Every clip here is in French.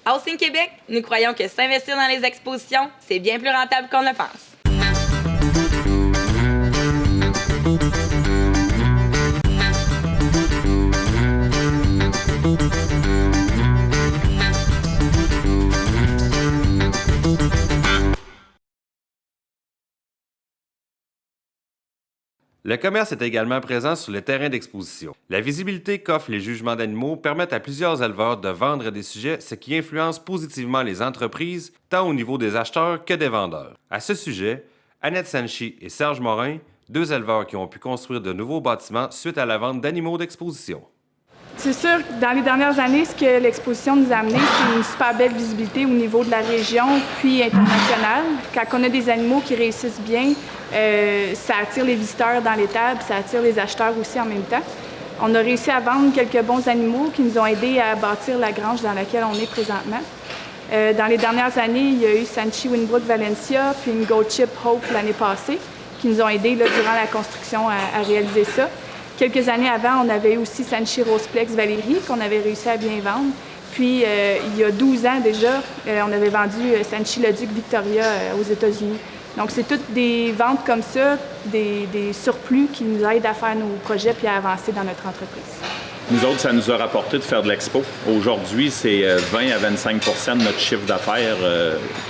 À Austin Québec, nous croyons que s'investir dans les expositions, c'est bien plus rentable qu'on le pense. Le commerce est également présent sur le terrain d'exposition. La visibilité qu'offrent les jugements d'animaux permettent à plusieurs éleveurs de vendre des sujets, ce qui influence positivement les entreprises, tant au niveau des acheteurs que des vendeurs. À ce sujet, Annette Sanchi et Serge Morin, deux éleveurs qui ont pu construire de nouveaux bâtiments suite à la vente d'animaux d'exposition. C'est sûr que dans les dernières années, ce que l'exposition nous a amené, c'est une super belle visibilité au niveau de la région puis internationale. Quand on a des animaux qui réussissent bien, ça attire les visiteurs dans l'étable, ça attire les acheteurs aussi en même temps. On a réussi à vendre quelques bons animaux qui nous ont aidés à bâtir la grange dans laquelle on est présentement. Dans les dernières années, il y a eu Sanchi Winbrook Valencia puis une Gold Chip Hope l'année passée qui nous ont aidés là, durant la construction à réaliser ça. Quelques années avant, on avait aussi Sanchi Roseplex Valérie qu'on avait réussi à bien vendre. Puis, il y a 12 ans déjà, on avait vendu Sanchi Le Duc Victoria aux États-Unis. Donc, c'est toutes des ventes comme ça, des surplus qui nous aident à faire nos projets puis à avancer dans notre entreprise. Nous autres, ça nous a rapporté de faire de l'expo. Aujourd'hui, c'est 20 à 25 de notre chiffre d'affaires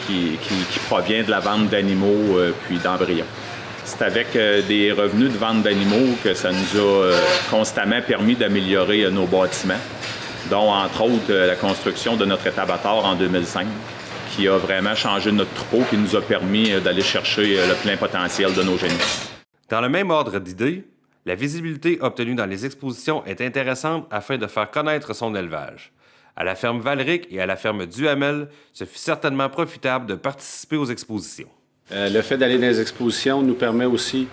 qui provient de la vente d'animaux puis d'embryons. C'est avec des revenus de vente d'animaux que ça nous a constamment permis d'améliorer nos bâtiments, dont entre autres la construction de notre étabator en 2005, qui a vraiment changé notre troupeau, qui nous a permis d'aller chercher le plein potentiel de nos génisses. Dans le même ordre d'idées, la visibilité obtenue dans les expositions est intéressante afin de faire connaître son élevage. À la ferme Valric et à la ferme Duhamel, ce fut certainement profitable de participer aux expositions. Le fait d'aller dans les expositions nous permet aussi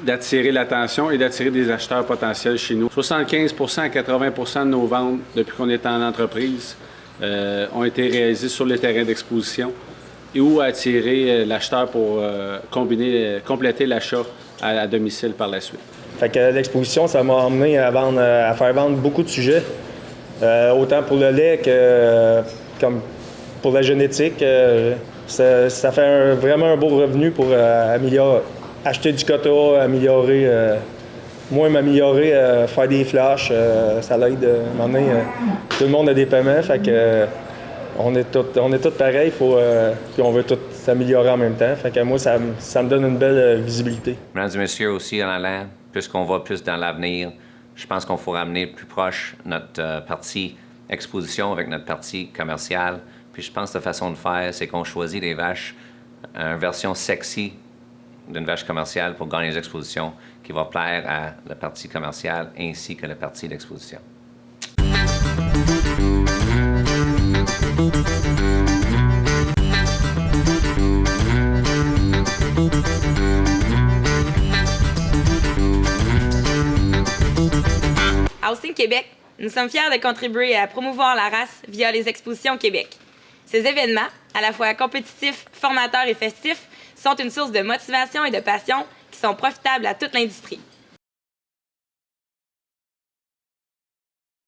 d'attirer l'attention et d'attirer des acheteurs potentiels chez nous. 75 à 80 de nos ventes depuis qu'on est en entreprise ont été réalisées sur les terrains d'exposition et ou attirer l'acheteur pour compléter l'achat à domicile par la suite. Fait que l'exposition, ça m'a amené à faire vendre beaucoup de sujets, autant pour le lait que comme pour la génétique. Ça fait vraiment un beau revenu pour acheter du quota, m'améliorer, faire des flashs. Ça l'aide. Maintenant, tout le monde a des paiements, fait que on est tous pareils, puis on veut tous s'améliorer en même temps. Fait que moi, ça me donne une belle visibilité. Mesdames et messieurs, aussi en allant, puisqu'on va plus dans l'avenir, je pense qu'on faut ramener plus proche notre partie exposition avec notre partie commerciale. Puis je pense que la façon de faire, c'est qu'on choisit des vaches, une version sexy d'une vache commerciale pour gagner les expositions qui va plaire à la partie commerciale ainsi que la partie d'exposition. À Austin Québec, nous sommes fiers de contribuer à promouvoir la race via les expositions Québec. Ces événements, à la fois compétitifs, formateurs et festifs, sont une source de motivation et de passion qui sont profitables à toute l'industrie.